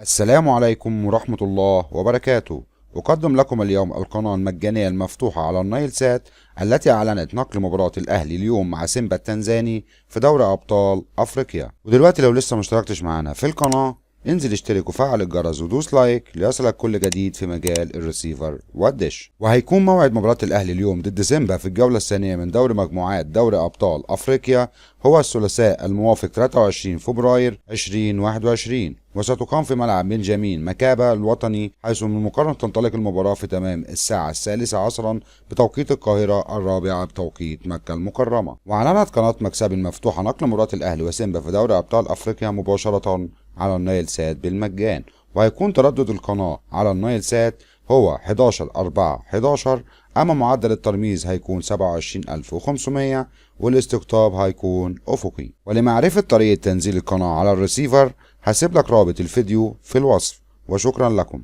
السلام عليكم ورحمة الله وبركاته. أقدم لكم اليوم القناة المجانية المفتوحة على النايل سات التي أعلنت نقل مباراة الأهلي اليوم مع سيمبا التنزاني في دوري أبطال أفريقيا. ودلوقتي لو لسه مشتركتش معانا في القناة انزل اشترك وفعل الجرس ودوس لايك ليصلك كل جديد في مجال الريسيفر والدش. وهيكون موعد مباراة الأهلي اليوم ضد سيمبا في الجولة الثانية من دوري مجموعات دوري أبطال أفريقيا هو الثلاثاء الموافق 23 فبراير 2021، وستقام في ملعب بنجامين مكابا الوطني، حيث من المقرر تنطلق المباراة في تمام الساعة 13 بتوقيت القاهرة 4 بتوقيت مكة المكرمة. وأعلنت قناة مكسب المفتوحة نقل مباراة الأهلي وسيمبا في دوري أبطال أفريقيا مباشرة على النايل سات بالمجان، وهيكون تردد القناة على النايل سات هو 11/4/11، أما معدل الترميز هيكون 27500 والاستقطاب هيكون أفقي. ولمعرفة طريقة تنزيل القناة على الريسيفر هسيب لك رابط الفيديو في الوصف، وشكرا لكم.